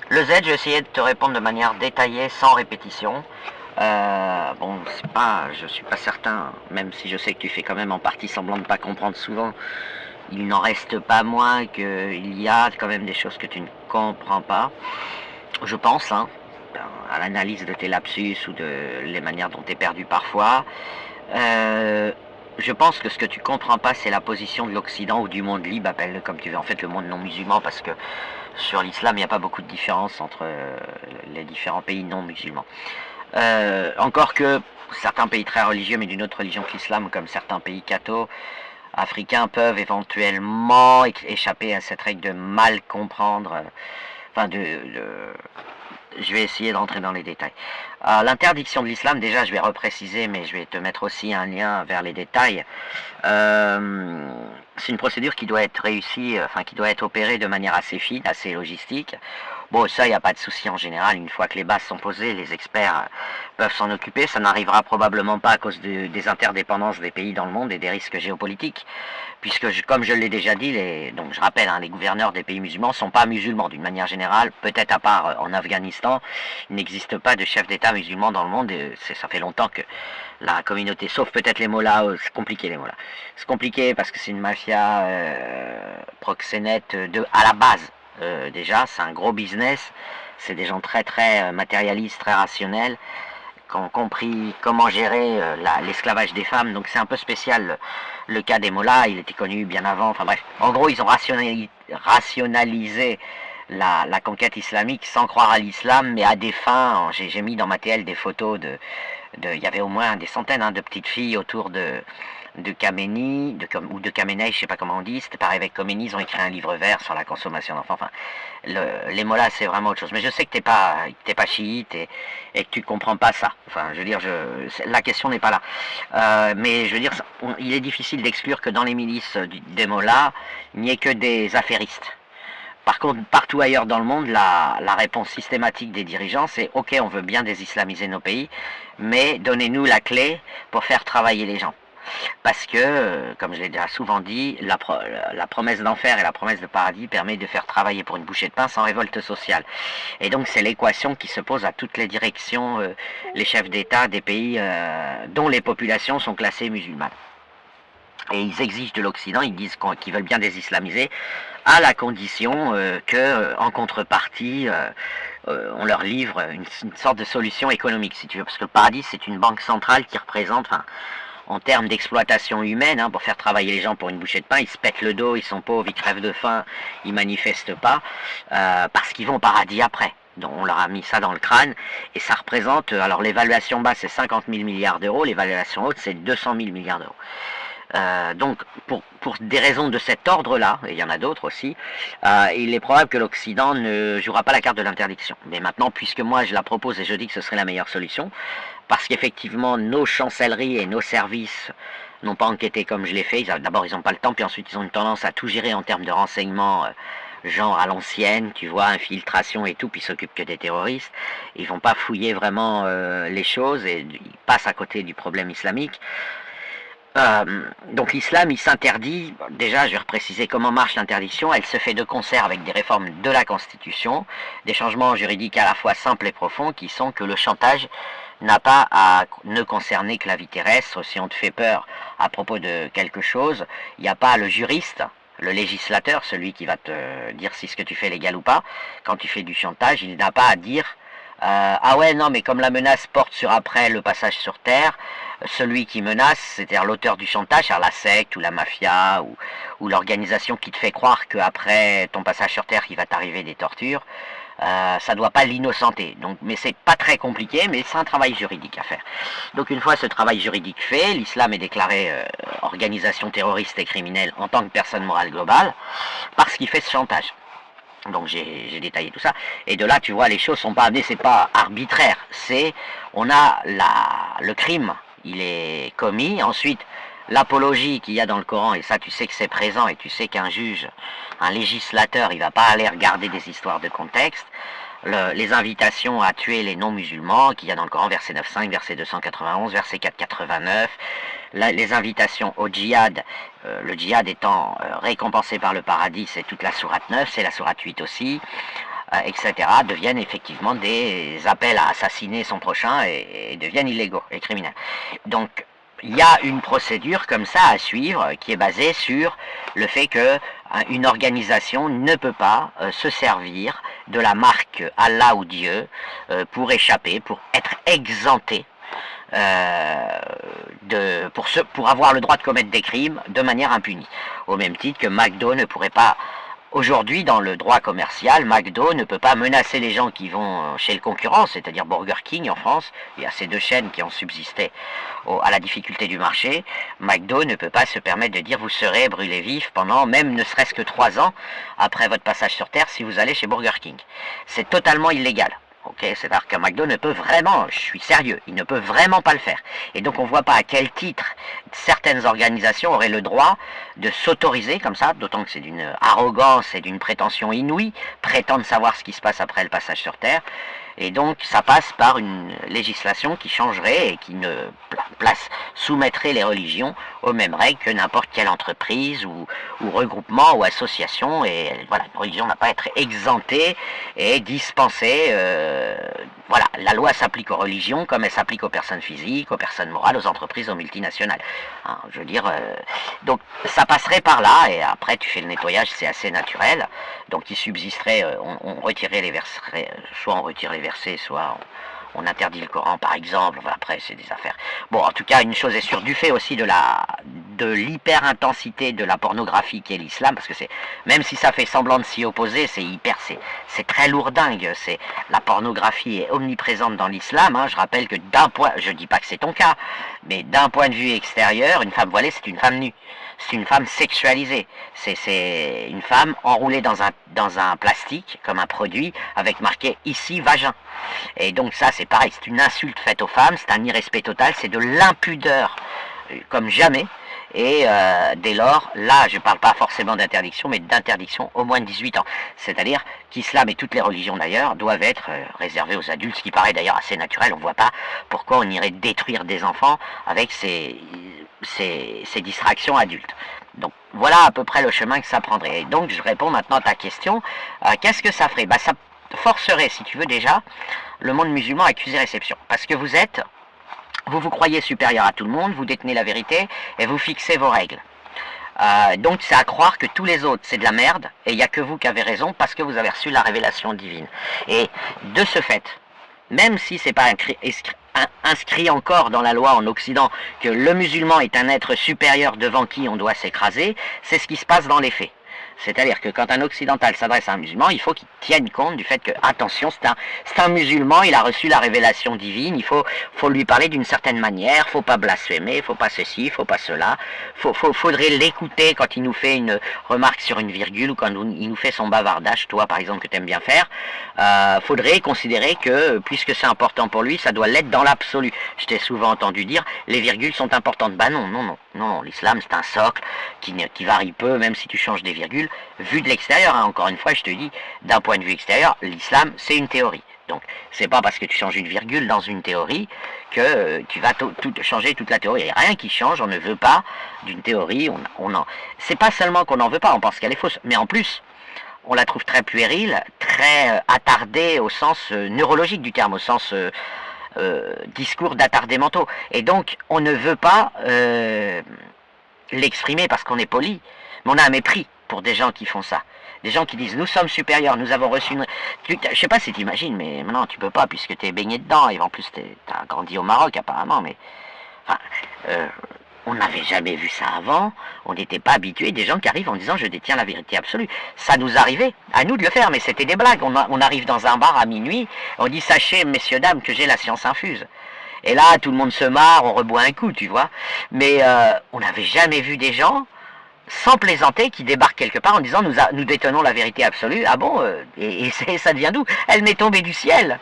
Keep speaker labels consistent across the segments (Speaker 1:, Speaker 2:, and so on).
Speaker 1: Le Z, je vais essayer de te répondre de manière détaillée, sans répétition. Bon, c'est pas, je suis pas certain, même si je sais que tu fais quand même en partie semblant de ne pas comprendre souvent, il n'en reste pas moins qu'il y a quand même des choses que tu ne comprends pas. Je pense, hein, à l'analyse de tes lapsus ou de les manières dont tu es perdu parfois. Euh, je pense que ce que tu comprends pas, c'est la position de l'Occident ou du monde libre, appelle-le comme tu veux, en fait le monde non musulman, parce que sur l'islam, il n'y a pas beaucoup de différence entre les différents pays non musulmans. Encore que certains pays très religieux, mais d'une autre religion que l'islam, comme certains pays catho, africains, peuvent éventuellement échapper à cette règle de mal comprendre, enfin je vais essayer d'entrer dans les détails. L'interdiction de l'islam, déjà, je vais repréciser, mais je vais te mettre aussi un lien vers les détails. C'est une procédure qui doit être réussie, enfin qui doit être opérée de manière assez fine, assez logistique. Bon, ça, il n'y a pas de souci en général. Une fois que les bases sont posées, les experts peuvent s'en occuper. Ça n'arrivera probablement pas à cause des interdépendances des pays dans le monde et des risques géopolitiques. Puisque, comme je l'ai déjà dit, donc je rappelle, hein, les gouverneurs des pays musulmans ne sont pas musulmans d'une manière générale. Peut-être à part en Afghanistan, il n'existe pas de chef d'État musulman dans le monde. Et ça fait longtemps que la communauté, sauf peut-être les mollahs, c'est compliqué les mollahs. C'est compliqué parce que c'est une mafia proxénète à la base. Déjà, c'est un gros business. C'est des gens très très matérialistes, très rationnels, qui ont compris comment gérer l'esclavage des femmes. Donc c'est un peu spécial le cas des mollahs. Il était connu bien avant. Enfin bref, en gros, ils ont rationalisé la conquête islamique sans croire à l'islam, mais à des fins. J'ai mis dans ma TL des photos il y avait au moins des centaines de petites filles autour de Khamenei, ou de Khamenei, je sais pas comment on dit. C'était pareil avec Khomeini, ils ont écrit un livre vert sur la consommation d'enfants. Enfin, les mollahs, c'est vraiment autre chose. Mais je sais que t'es pas chiite et que tu comprends pas ça. Enfin, je veux dire, la question n'est pas là. Mais je veux dire, il est difficile d'exclure que dans les milices des mollahs, il n'y ait que des affairistes. Par contre, partout ailleurs dans le monde, la réponse systématique des dirigeants, c'est ok, on veut bien désislamiser nos pays, mais donnez-nous la clé pour faire travailler les gens. Parce que, comme je l'ai déjà souvent dit, la promesse d'enfer et la promesse de paradis permet de faire travailler pour une bouchée de pain sans révolte sociale. Et donc c'est l'équation qui se pose à toutes les directions, les chefs d'État des pays dont les populations sont classées musulmanes. Et ils exigent de l'Occident, ils disent qu'ils veulent bien désislamiser, à la condition en contrepartie, on leur livre une sorte de solution économique, si tu veux. Parce que le paradis, c'est une banque centrale qui représente, enfin, en termes d'exploitation humaine, pour faire travailler les gens pour une bouchée de pain, ils se pètent le dos, ils sont pauvres, ils crèvent de faim, ils manifestent pas, parce qu'ils vont au paradis après. Donc on leur a mis ça dans le crâne, et ça représente, alors l'évaluation basse c'est 50 000 milliards d'euros, l'évaluation haute c'est 200 000 milliards d'euros. Donc, pour des raisons de cet ordre-là, et il y en a d'autres aussi, il est probable que l'Occident ne jouera pas la carte de l'interdiction. Mais maintenant, puisque moi je la propose et je dis que ce serait la meilleure solution, parce qu'effectivement, nos chancelleries et nos services n'ont pas enquêté comme je l'ai fait. D'abord, ils n'ont pas le temps, puis ensuite, ils ont une tendance à tout gérer en termes de renseignements, genre à l'ancienne, tu vois, infiltration et tout, puis ils s'occupent que des terroristes. Ils vont pas fouiller vraiment les choses et ils passent à côté du problème islamique. Donc l'islam, il s'interdit, déjà je vais repréciser comment marche l'interdiction, elle se fait de concert avec des réformes de la Constitution, des changements juridiques à la fois simples et profonds qui sont que le chantage n'a pas à ne concerner que la vie terrestre. Si on te fait peur à propos de quelque chose, il n'y a pas le juriste, le législateur, celui qui va te dire si ce que tu fais est légal ou pas. Quand tu fais du chantage, il n'a pas à dire ah ouais, non, mais comme la menace porte sur après le passage sur Terre, celui qui menace, c'est-à-dire l'auteur du chantage, c'est-à-dire la secte ou la mafia ou l'organisation qui te fait croire qu'après ton passage sur Terre, il va t'arriver des tortures, ça ne doit pas l'innocenter. Donc, mais c'est pas très compliqué, mais c'est un travail juridique à faire. Donc une fois ce travail juridique fait, l'islam est déclaré organisation terroriste et criminelle en tant que personne morale globale, parce qu'il fait ce chantage. Donc j'ai détaillé tout ça. Et de là, tu vois, les choses sont pas amenées, c'est pas arbitraire. On a le crime, il est commis. Ensuite, l'apologie qu'il y a dans le Coran, et ça, tu sais que c'est présent, et tu sais qu'un juge, un législateur, il va pas aller regarder des histoires de contexte. Les invitations à tuer les non-musulmans, qu'il y a dans le Coran, verset 9.5, verset 291, verset 489, les invitations au djihad, le djihad étant récompensé par le paradis, c'est toute la sourate 9, c'est la sourate 8 aussi. etc., deviennent effectivement des appels à assassiner son prochain et deviennent illégaux et criminels. Donc, il y a une procédure comme ça à suivre qui est basée sur le fait que une organisation ne peut pas se servir de la marque Allah ou Dieu pour échapper, pour être exempté pour avoir le droit de commettre des crimes de manière impunie. Au même titre que McDo ne pourrait pas, aujourd'hui dans le droit commercial, McDo ne peut pas menacer les gens qui vont chez le concurrent, c'est-à-dire Burger King en France, il y a ces deux chaînes qui ont subsisté à la difficulté du marché. McDo ne peut pas se permettre de dire vous serez brûlés vifs pendant même ne serait-ce que 3 ans après votre passage sur Terre si vous allez chez Burger King. C'est totalement illégal. Okay, c'est-à-dire qu'un McDo ne peut vraiment, je suis sérieux, il ne peut vraiment pas le faire. Et donc on ne voit pas à quel titre certaines organisations auraient le droit de s'autoriser comme ça, d'autant que c'est d'une arrogance et d'une prétention inouïe, prétendre savoir ce qui se passe après le passage sur Terre. Et donc ça passe par une législation qui changerait et qui ne soumettrait les religions aux mêmes règles que n'importe quelle entreprise ou regroupement ou association. Et voilà, une religion n'a pas à être exemptée et dispensée. Voilà, la loi s'applique aux religions comme elle s'applique aux personnes physiques, aux personnes morales, aux entreprises, aux multinationales. Hein, je veux dire, donc ça passerait par là et après tu fais le nettoyage, c'est assez naturel. Donc il subsisterait, on retirait les versets, soit on retire les versets, soit on interdit le Coran par exemple, enfin, après c'est des affaires. Bon, en tout cas une chose est sûre, du fait aussi de l'hyper-intensité de la pornographie qu'est l'islam, parce que c'est, même si ça fait semblant de s'y opposer, c'est très lourdingue, la pornographie est omniprésente dans l'islam, hein. Je rappelle que je dis pas que c'est ton cas, mais d'un point de vue extérieur, une femme voilée c'est une femme nue. C'est une femme sexualisée, c'est une femme enroulée dans un plastique, comme un produit, avec marqué ici vagin. Et donc ça c'est pareil, c'est une insulte faite aux femmes, c'est un irrespect total, c'est de l'impudeur comme jamais. Et dès lors, là je ne parle pas forcément d'interdiction, mais d'interdiction au moins de 18 ans. C'est-à-dire qu'islam et toutes les religions d'ailleurs doivent être réservées aux adultes, ce qui paraît d'ailleurs assez naturel. On ne voit pas pourquoi on irait détruire des enfants avec ces distractions adultes. Donc voilà à peu près le chemin que ça prendrait. Et donc je réponds maintenant à ta question. Qu'est-ce que ça ferait? Ça forcerait, si tu veux déjà, le monde musulman à accuser-réception. Parce que vous vous croyez supérieur à tout le monde, vous détenez la vérité et vous fixez vos règles. Donc c'est à croire que tous les autres c'est de la merde et il n'y a que vous qui avez raison parce que vous avez reçu la révélation divine. Et de ce fait, même si c'est pas inscrit encore dans la loi en Occident que le musulman est un être supérieur devant qui on doit s'écraser, c'est ce qui se passe dans les faits. C'est-à-dire que quand un occidental s'adresse à un musulman, il faut qu'il tienne compte du fait que, attention, c'est un musulman, il a reçu la révélation divine, il faut lui parler d'une certaine manière, faut pas blasphémer, faut pas ceci, faut pas cela, faudrait l'écouter quand il nous fait une remarque sur une virgule ou quand il nous fait son bavardage, toi par exemple que tu aimes bien faire, faudrait considérer que, puisque c'est important pour lui, ça doit l'être dans l'absolu. Je t'ai souvent entendu dire, les virgules sont importantes. Bah non, l'islam c'est un socle qui varie peu, même si tu changes des virgules. Vu de l'extérieur, hein, encore une fois, je te dis, d'un point de vue extérieur, l'islam, c'est une théorie. Donc, c'est pas parce que tu changes une virgule dans une théorie que tu vas changer toute la théorie. Il n'y a rien qui change, on ne veut pas d'une théorie. C'est pas seulement qu'on n'en veut pas, on pense qu'elle est fausse, mais en plus, on la trouve très puérile, très attardée au sens neurologique du terme, au sens discours d'attardés mentaux. Et donc, on ne veut pas l'exprimer parce qu'on est poli, mais on a un mépris pour des gens qui font ça. Des gens qui disent nous sommes supérieurs, nous avons reçu une... Je sais pas si tu imagines, mais maintenant tu peux pas puisque tu es baigné dedans et en plus tu as grandi au Maroc apparemment, mais enfin, on n'avait jamais vu ça avant, on n'était pas habitué, des gens qui arrivent en disant je détiens la vérité absolue. Ça nous arrivait, à nous de le faire, mais c'était des blagues. On arrive dans un bar à minuit, on dit sachez messieurs dames que j'ai la science infuse. Et là tout le monde se marre, on reboit un coup, tu vois. Mais on n'avait jamais vu des gens sans plaisanter, qui débarque quelque part en disant nous détenons la vérité absolue. Ah bon, et ça devient d'où? Elle m'est tombée du ciel.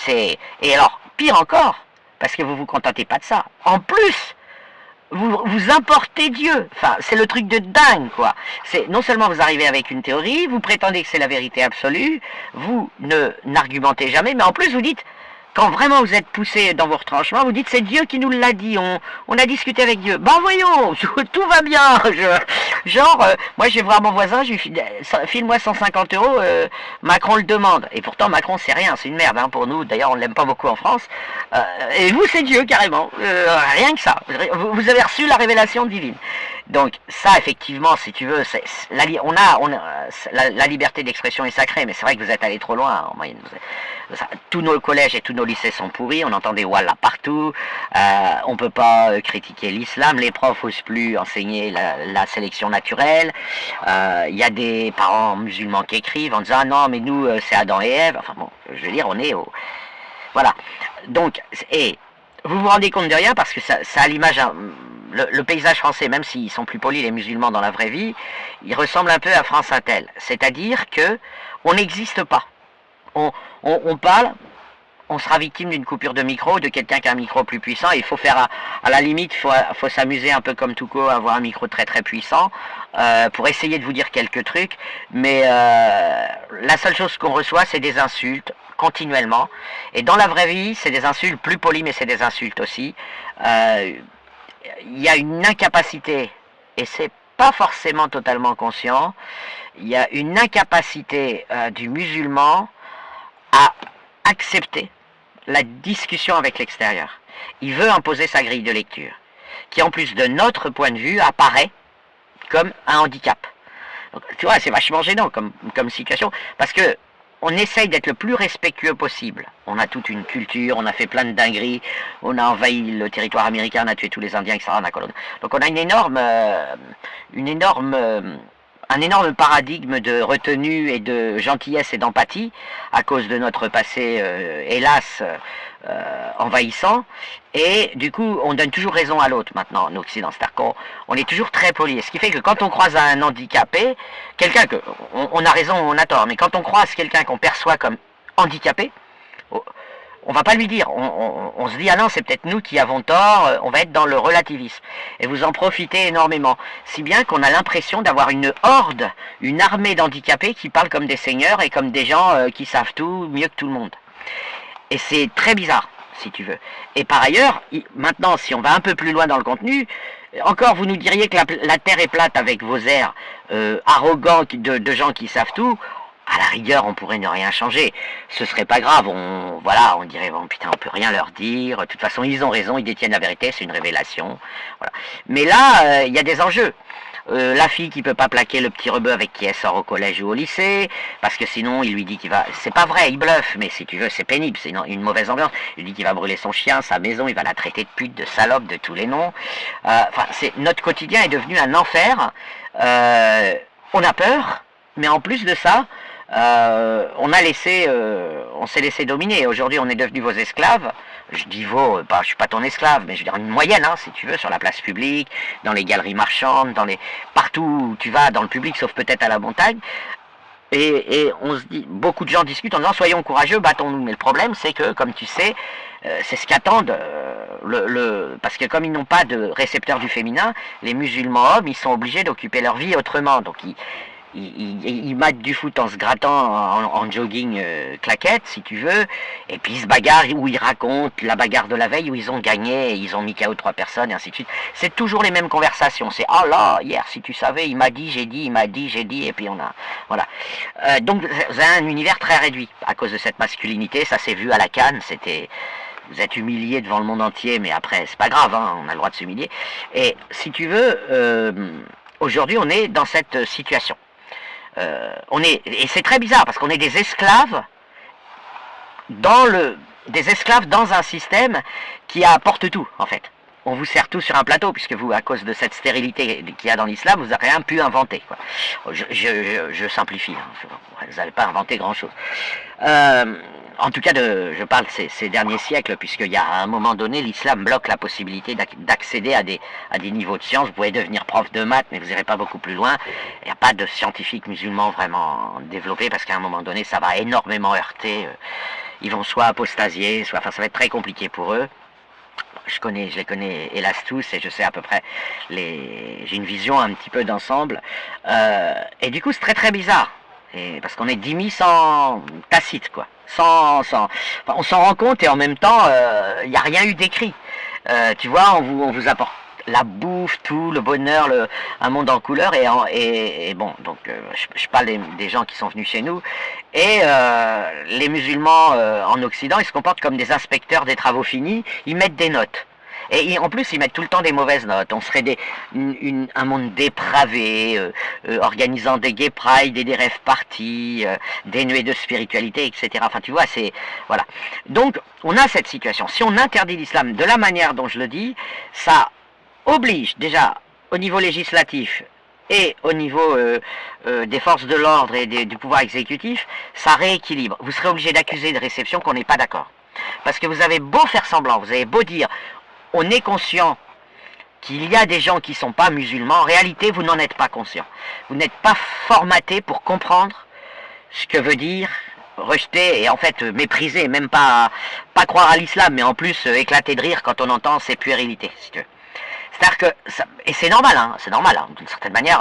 Speaker 1: Et alors, pire encore, parce que vous vous contentez pas de ça. En plus, vous importez Dieu. Enfin, c'est le truc de dingue, quoi. Non seulement vous arrivez avec une théorie, vous prétendez que c'est la vérité absolue, vous n'argumentez jamais, mais en plus vous dites quand vraiment vous êtes poussé dans vos retranchements, vous dites c'est Dieu qui nous l'a dit, on a discuté avec Dieu. Ben voyons, tout va bien. Moi je vais voir mon voisin, je lui file-moi 150 euros, Macron le demande. Et pourtant Macron c'est rien, c'est une merde hein, pour nous, d'ailleurs on ne l'aime pas beaucoup en France. Et vous c'est Dieu carrément, rien que ça. Vous avez reçu la révélation divine. Donc ça effectivement, si tu veux, la liberté d'expression est sacrée, mais c'est vrai que vous êtes allé trop loin en moyenne. Tous nos collèges et tous nos lycées sont pourris, on entend des wallah partout, on peut pas critiquer l'islam, les profs n'osent plus enseigner la sélection naturelle, il y a des parents musulmans qui écrivent en disant ah non mais nous c'est Adam et Ève, enfin bon, je veux dire on est au... Voilà, donc, et vous vous rendez compte de rien parce que ça a l'image... Le paysage français, même s'ils sont plus polis les musulmans dans la vraie vie, il ressemble un peu à France Intel. C'est-à-dire que on n'existe pas. On parle, on sera victime d'une coupure de micro, de quelqu'un qui a un micro plus puissant. Il faut faire, à la limite, faut s'amuser un peu comme Touko, avoir un micro très très puissant pour essayer de vous dire quelques trucs. Mais la seule chose qu'on reçoit, c'est des insultes continuellement. Et dans la vraie vie, c'est des insultes plus polies, mais c'est des insultes aussi. Il y a une incapacité, et c'est pas forcément totalement conscient, il y a une incapacité du musulman à accepter la discussion avec l'extérieur. Il veut imposer sa grille de lecture, qui en plus de notre point de vue apparaît comme un handicap. Donc, tu vois, c'est vachement gênant comme situation, parce que on essaye d'être le plus respectueux possible. On a toute une culture, on a fait plein de dingueries, on a envahi le territoire américain, on a tué tous les Indiens, etc. Donc on a un énorme paradigme de retenue et de gentillesse et d'empathie à cause de notre passé, hélas, envahissant. Et du coup, on donne toujours raison à l'autre maintenant en Occident. C'est-à-dire qu'on est toujours très poli. Ce qui fait que quand on croise un handicapé, quelqu'un que on a raison ou on a tort, mais quand on croise quelqu'un qu'on perçoit comme handicapé, on va pas lui dire, on se dit ah non c'est peut-être nous qui avons tort, on va être dans le relativisme et vous en profitez énormément, si bien qu'on a l'impression d'avoir une horde, une armée d'handicapés qui parlent comme des seigneurs et comme des gens qui savent tout mieux que tout le monde, et c'est très bizarre si tu veux. Et par ailleurs, maintenant si on va un peu plus loin dans le contenu, encore vous nous diriez que la terre est plate avec vos airs arrogants de gens qui savent tout. À la rigueur, on pourrait ne rien changer. Ce serait pas grave. On dirait, bon, putain, on peut rien leur dire. De toute façon, ils ont raison, ils détiennent la vérité, c'est une révélation. Voilà. Mais là, il y a des enjeux. La fille qui peut pas plaquer le petit rebeu avec qui elle sort au collège ou au lycée, parce que sinon, il lui dit qu'il va... C'est pas vrai, il bluffe, mais si tu veux, c'est pénible, c'est une mauvaise ambiance. Il dit qu'il va brûler son chien, sa maison, il va la traiter de pute, de salope, de tous les noms. Notre quotidien est devenu un enfer. On a peur, mais en plus de ça, on s'est laissé dominer. Aujourd'hui, on est devenus vos esclaves. Je dis vos, je suis pas ton esclave, mais je veux dire une moyenne, hein, si tu veux, sur la place publique, dans les galeries marchandes, partout où tu vas, dans le public, sauf peut-être à la montagne. Et on se dit, beaucoup de gens discutent en disant soyons courageux, battons-nous. Mais le problème, c'est que, comme tu sais, c'est ce qu'attendent parce que comme ils n'ont pas de récepteur du féminin, les musulmans hommes, ils sont obligés d'occuper leur vie autrement. Donc ils matent du foot en se grattant en jogging claquette si tu veux, et puis ils se bagarrent où ils racontent la bagarre de la veille où ils ont gagné, et ils ont mis KO 3 personnes et ainsi de suite. C'est toujours les mêmes conversations, c'est oh là hier si tu savais il m'a dit j'ai dit, il m'a dit j'ai dit, et puis on a voilà. Donc c'est un univers très réduit à cause de cette masculinité. Ça s'est vu à la CAN, vous êtes humilié devant le monde entier, mais après c'est pas grave, hein, on a le droit de s'humilier. Et si tu veux, aujourd'hui on est dans cette situation. Et c'est très bizarre parce qu'on est des esclaves dans un système qui apporte tout en fait. On vous sert tout sur un plateau puisque vous, à cause de cette stérilité qu'il y a dans l'islam, vous n'avez rien pu inventer, quoi. Je simplifie, hein. Vous n'avez pas inventé grand chose. En tout cas, je parle de ces derniers siècles, puisqu'il y a à un moment donné, l'islam bloque la possibilité d'accéder à des niveaux de science. Vous pouvez devenir prof de maths, mais vous n'irez pas beaucoup plus loin. Il n'y a pas de scientifiques musulmans vraiment développés, parce qu'à un moment donné, ça va énormément heurter. Ils vont soit apostasier, ça va être très compliqué pour eux. Je les connais hélas tous, et je sais à peu près, j'ai une vision un petit peu d'ensemble. Et du coup, c'est très très bizarre. Et parce qu'on est dhimmi sans tacite, quoi. Enfin, on s'en rend compte et en même temps, il n'y a rien eu d'écrit. Tu vois, on vous apporte la bouffe, tout, le bonheur, un monde en couleur et bon, donc je parle des gens qui sont venus chez nous et les musulmans en Occident, ils se comportent comme des inspecteurs des travaux finis, ils mettent des notes. Et en plus, ils mettent tout le temps des mauvaises notes. On serait un monde dépravé, organisant des gay pride et des rêves parties, dénués de spiritualité, etc. Enfin, tu vois, c'est... Voilà. Donc, on a cette situation. Si on interdit l'islam de la manière dont je le dis, ça oblige déjà au niveau législatif et au niveau des forces de l'ordre et du pouvoir exécutif, ça rééquilibre. Vous serez obligé d'accuser de réception qu'on n'est pas d'accord. Parce que vous avez beau faire semblant, vous avez beau dire... On est conscient qu'il y a des gens qui ne sont pas musulmans. En réalité, vous n'en êtes pas conscient. Vous n'êtes pas formaté pour comprendre ce que veut dire rejeter et en fait mépriser, même pas croire à l'islam, mais en plus éclater de rire quand on entend ces puérilités, si tu veux. C'est-à-dire que, et c'est normal, d'une certaine manière,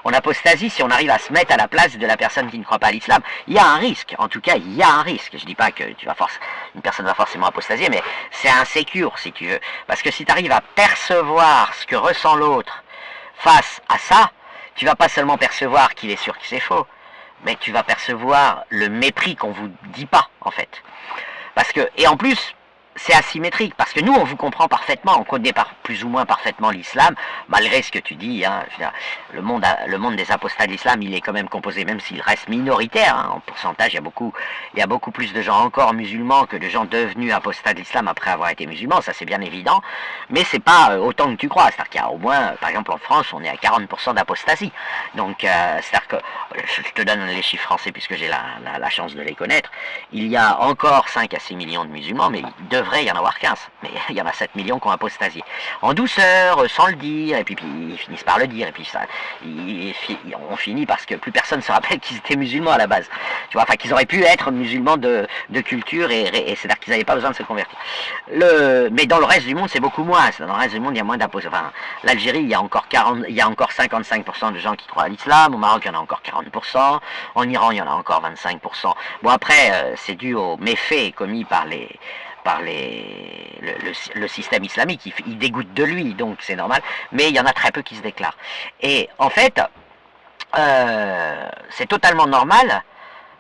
Speaker 1: on apostasie si on arrive à se mettre à la place de la personne qui ne croit pas à l'islam. Il y a un risque, en tout cas, il y a un risque. Je dis pas que une personne va forcément apostasier, mais c'est insécure, si tu veux. Parce que si tu arrives à percevoir ce que ressent l'autre face à ça, tu vas pas seulement percevoir qu'il est sûr que c'est faux, mais tu vas percevoir le mépris qu'on vous dit pas, en fait. Parce que, et en plus, c'est asymétrique, parce que nous, on vous comprend parfaitement, on connaît plus ou moins parfaitement l'islam, malgré ce que tu dis, hein, je veux dire, le monde des apostats de l'islam, il est quand même composé, même s'il reste minoritaire, hein, en pourcentage, il y a beaucoup plus de gens encore musulmans que de gens devenus apostats de l'islam après avoir été musulmans, ça c'est bien évident, mais c'est pas autant que tu crois, c'est-à-dire qu'il y a au moins, par exemple en France, on est à 40% d'apostasie, donc c'est-à-dire que, je te donne les chiffres français puisque j'ai la chance de les connaître, il y a encore 5 à 6 millions de musulmans, mais devrait y en avoir 15, mais il y en a 7 millions qui ont apostasié. En douceur, sans le dire, et puis ils finissent par le dire, et puis ça, on finit parce que plus personne se rappelle qu'ils étaient musulmans à la base. Tu vois, enfin qu'ils auraient pu être musulmans de culture, et c'est-à-dire qu'ils n'avaient pas besoin de se convertir. Mais dans le reste du monde, c'est beaucoup moins. Dans le reste du monde, il y a moins d'apostats. Enfin, l'Algérie, il y a encore 55% de gens qui croient à l'islam, au Maroc, il y en a encore 40%, en Iran, il y en a encore 25%. Bon, après, c'est dû aux méfaits commis par le système islamique, il dégoûte de lui, donc c'est normal, mais il y en a très peu qui se déclarent. Et en fait, c'est totalement normal.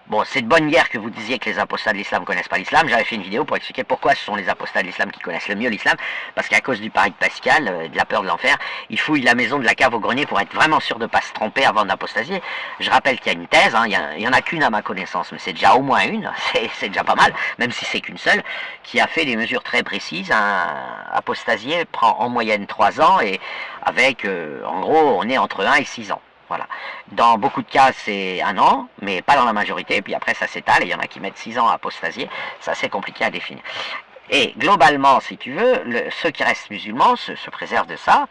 Speaker 1: Bon, c'est de bonne guerre que vous disiez que les apostats de l'islam ne connaissent pas l'islam. J'avais fait une vidéo pour expliquer pourquoi ce sont les apostats de l'islam qui connaissent le mieux l'islam. Parce qu'à cause du pari de Pascal, de la peur de l'enfer, ils fouillent la maison de la cave au grenier pour être vraiment sûr de ne pas se tromper avant d'apostasier. Je rappelle qu'il y a une thèse, hein, il y en a qu'une à ma connaissance, mais c'est déjà au moins une, c'est déjà pas mal, même si c'est qu'une seule, qui a fait des mesures très précises. Apostasier prend en moyenne 3 ans et avec, en gros, on est entre 1 et 6 ans. Voilà. Dans beaucoup de cas, c'est 1 an, mais pas dans la majorité. Puis après, ça s'étale et il y en a qui mettent 6 ans à apostasier. Ça, c'est compliqué à définir. Et globalement, si tu veux, ceux qui restent musulmans se préservent de ça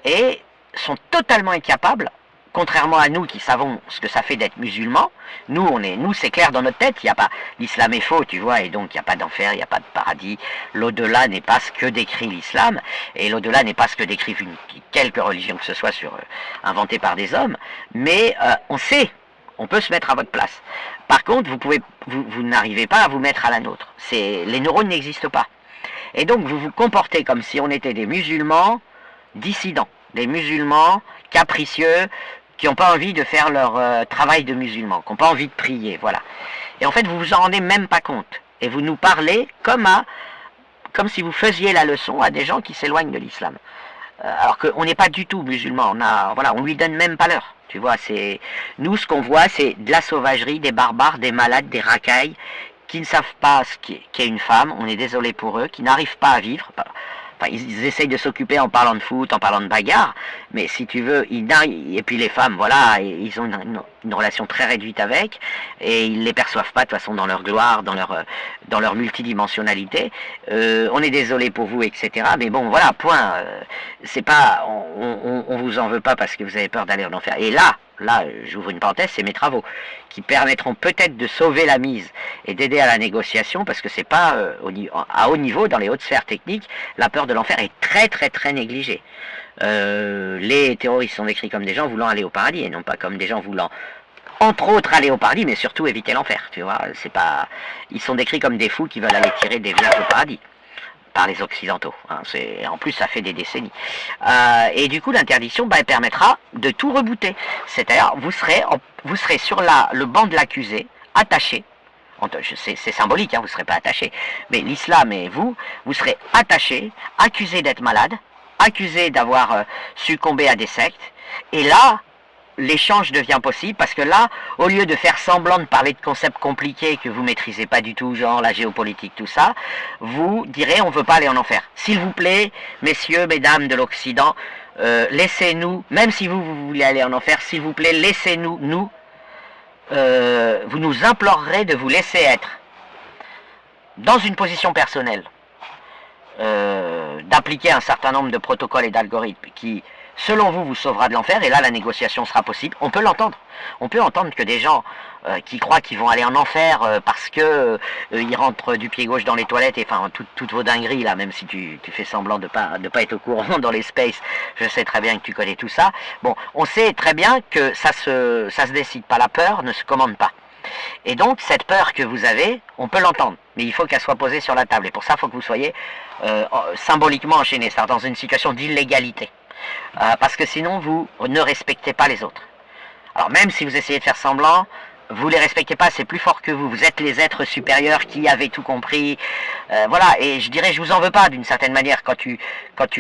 Speaker 1: et sont totalement incapables, contrairement à nous qui savons ce que ça fait d'être musulmans. Nous c'est clair dans notre tête, il y a pas, l'islam est faux, tu vois, et donc il n'y a pas d'enfer, il n'y a pas de paradis. L'au-delà n'est pas ce que décrit l'islam, et l'au-delà n'est pas ce que décrivent quelque religion que ce soit inventée par des hommes, mais on sait, on peut se mettre à votre place. Par contre, vous n'arrivez pas à vous mettre à la nôtre. Les neurones n'existent pas. Et donc vous vous comportez comme si on était des musulmans dissidents, des musulmans capricieux, qui n'ont pas envie de faire leur travail de musulmans, qui n'ont pas envie de prier, voilà. Et en fait, vous vous en rendez même pas compte. Et vous nous parlez comme si vous faisiez la leçon à des gens qui s'éloignent de l'islam. Alors qu'on n'est pas du tout musulmans, on lui donne même pas l'heure. Tu vois, nous, ce qu'on voit, c'est de la sauvagerie, des barbares, des malades, des racailles, qui ne savent pas ce qu'est une femme, on est désolé pour eux, qui n'arrivent pas à vivre. Enfin, ils essayent de s'occuper en parlant de foot, en parlant de bagarre, mais si tu veux, et puis les femmes, voilà, ils ont une relation très réduite avec, et ils les perçoivent pas de toute façon dans leur gloire, dans leur multidimensionnalité. On est désolé pour vous, etc. Mais bon, voilà, point. C'est pas, on vous en veut pas parce que vous avez peur d'aller en enfer. Et là, j'ouvre une parenthèse, c'est mes travaux qui permettront peut-être de sauver la mise et d'aider à la négociation, parce que c'est pas à haut niveau, dans les hautes sphères techniques, la peur de l'enfer est très très très négligée. Les terroristes sont décrits comme des gens voulant aller au paradis et non pas comme des gens voulant entre autres aller au paradis, mais surtout éviter l'enfer, tu vois. C'est pas, ils sont décrits comme des fous qui veulent aller tirer des vierges au paradis par les occidentaux. Hein. En plus, ça fait des décennies. Et du coup, l'interdiction, elle permettra de tout rebooter. C'est-à-dire, vous serez sur le banc de l'accusé, attaché. C'est symbolique, hein, vous ne serez pas attaché. Mais l'islam et vous serez attaché, accusé d'être malade, accusé d'avoir succombé à des sectes. Et là, l'échange devient possible parce que là, au lieu de faire semblant de parler de concepts compliqués que vous maîtrisez pas du tout, genre la géopolitique, tout ça, vous direz on veut pas aller en enfer. S'il vous plaît, messieurs, mesdames de l'Occident, laissez-nous, même si vous voulez aller en enfer, s'il vous plaît, laissez-nous, vous nous implorerez de vous laisser être dans une position personnelle, d'appliquer un certain nombre de protocoles et d'algorithmes qui, selon vous sauvera de l'enfer, et là la négociation sera possible. On peut l'entendre. On peut entendre que des gens qui croient qu'ils vont aller en enfer parce que ils rentrent du pied gauche dans les toilettes, et enfin toutes vos dingueries là, même si tu fais semblant de pas être au courant dans les spaces, je sais très bien que tu connais tout ça. Bon, on sait très bien que ça se décide pas, la peur ne se commande pas. Et donc cette peur que vous avez, on peut l'entendre, mais il faut qu'elle soit posée sur la table, et pour ça il faut que vous soyez symboliquement enchaîné, c'est-à-dire dans une situation d'illégalité. Parce que sinon vous ne respectez pas les autres. Alors même si vous essayez de faire semblant, vous les respectez pas, c'est plus fort que vous. Vous êtes les êtres supérieurs qui avaient tout compris. Voilà, et je dirais, je vous en veux pas d'une certaine manière quand tu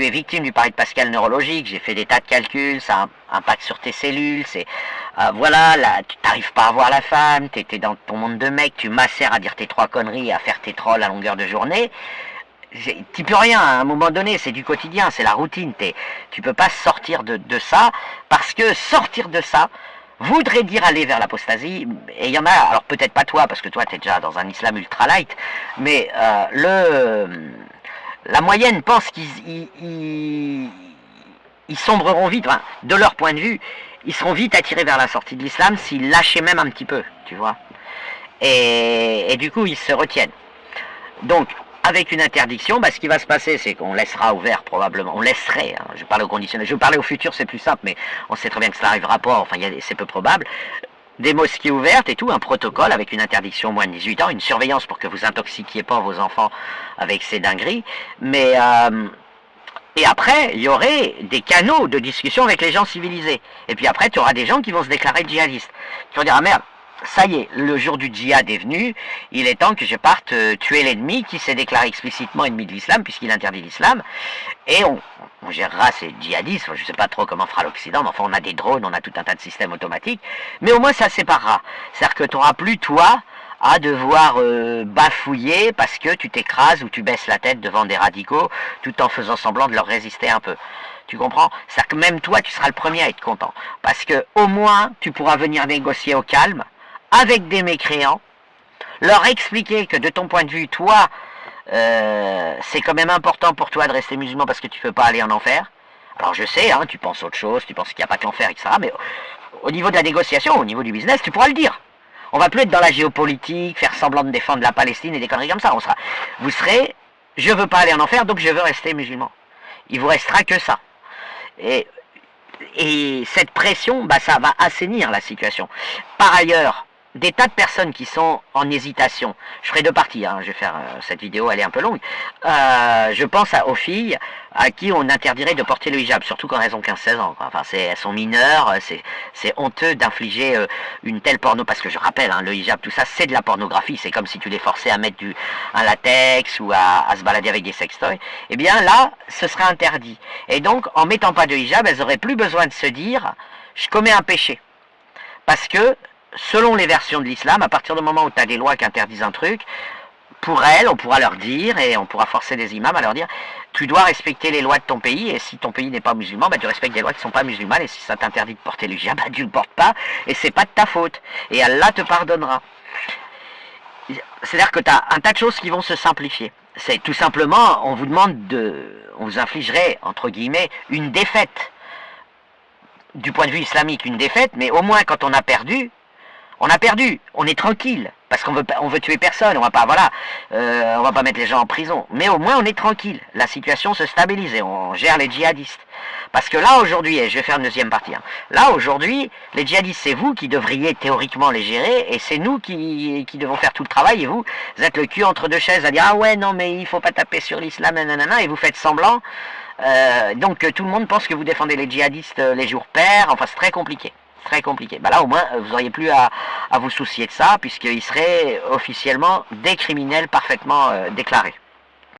Speaker 1: es victime du pari de Pascal neurologique. J'ai fait des tas de calculs, ça impacte sur tes cellules. C'est voilà, là, tu n'arrives pas à voir la femme, tu étais dans ton monde de mec, tu macères à dire tes 3 conneries, à faire tes trolls à longueur de journée. Tu peux rien, à un moment donné, c'est du quotidien, c'est la routine. Tu peux pas sortir de ça, parce que sortir de ça voudrait dire aller vers l'apostasie. Et il y en a, alors peut-être pas toi, parce que toi tu es déjà dans un islam ultra light, mais la moyenne pense qu'ils sombreront vite, enfin, de leur point de vue, ils seront vite attirés vers la sortie de l'islam s'ils lâchaient même un petit peu, tu vois. Et du coup, ils se retiennent. Donc, avec une interdiction, ce qui va se passer, c'est qu'on laissera ouvert probablement, on laisserait, hein, je parle au conditionnel, je parlais au futur, c'est plus simple, mais on sait très bien que ça n'arrivera pas, enfin c'est peu probable, des mosquées ouvertes et tout, un protocole avec une interdiction au moins de 18 ans, une surveillance pour que vous intoxiquiez pas vos enfants avec ces dingueries, mais et après, il y aurait des canaux de discussion avec les gens civilisés, et puis après, tu auras des gens qui vont se déclarer djihadistes, qui vont dire, ah merde, ça y est, le jour du djihad est venu, il est temps que je parte tuer l'ennemi qui s'est déclaré explicitement ennemi de l'islam, puisqu'il interdit l'islam, et on gérera ces djihadistes, je ne sais pas trop comment fera l'Occident, mais enfin on a des drones, on a tout un tas de systèmes automatiques, mais au moins ça séparera, c'est-à-dire que tu n'auras plus toi à devoir bafouiller parce que tu t'écrases ou tu baisses la tête devant des radicaux, tout en faisant semblant de leur résister un peu. Tu comprends? C'est-à-dire que même toi, tu seras le premier à être content, parce que au moins tu pourras venir négocier au calme, avec des mécréants, leur expliquer que de ton point de vue, toi, c'est quand même important pour toi de rester musulman parce que tu ne peux pas aller en enfer. Alors je sais, hein, tu penses autre chose, tu penses qu'il n'y a pas que l'enfer, etc. Mais au niveau de la négociation, au niveau du business, tu pourras le dire. On va plus être dans la géopolitique, faire semblant de défendre la Palestine et des conneries comme ça. Vous serez, je veux pas aller en enfer, donc je veux rester musulman. Il vous restera que ça. Et cette pression, ça va assainir la situation. Par ailleurs, des tas de personnes qui sont en hésitation, je ferai 2 parties, hein, je vais faire cette vidéo, elle est un peu longue, je pense aux filles à qui on interdirait de porter le hijab, surtout quand elles ont 15-16 ans, quoi. Enfin, elles sont mineures, c'est honteux d'infliger une telle porno, parce que je rappelle, hein, le hijab, tout ça, c'est de la pornographie, c'est comme si tu les forçais à mettre un latex ou à se balader avec des sextoys. Eh bien là, ce serait interdit. Et donc, en mettant pas de hijab, elles n'auraient plus besoin de se dire, je commets un péché. Parce que, selon les versions de l'islam, à partir du moment où tu as des lois qui interdisent un truc, pour elles, on pourra leur dire, et on pourra forcer des imams à leur dire, tu dois respecter les lois de ton pays, et si ton pays n'est pas musulman, tu respectes des lois qui ne sont pas musulmanes, et si ça t'interdit de porter le hijab, tu ne le portes pas, et c'est pas de ta faute, et Allah te pardonnera. C'est-à-dire que tu as un tas de choses qui vont se simplifier. C'est tout simplement, on vous infligerait, entre guillemets, une défaite. Du point de vue islamique, une défaite, mais au moins quand on a perdu, on est tranquille. parce on veut tuer personne, on va pas, voilà, on va pas mettre les gens en prison. Mais au moins on est tranquille, la situation se stabilise et on gère les djihadistes. Parce que là aujourd'hui, et je vais faire une deuxième partie, hein, là aujourd'hui, les djihadistes c'est vous qui devriez théoriquement les gérer, et c'est nous qui devons faire tout le travail, et vous êtes le cul entre deux chaises à dire ah ouais non mais il faut pas taper sur l'islam, nanana, et vous faites semblant. Donc tout le monde pense que vous défendez les djihadistes les jours pairs, enfin c'est très compliqué. Très compliqué. Bah là au moins vous n'auriez plus à vous soucier de ça puisqu'ils seraient officiellement des criminels parfaitement déclarés.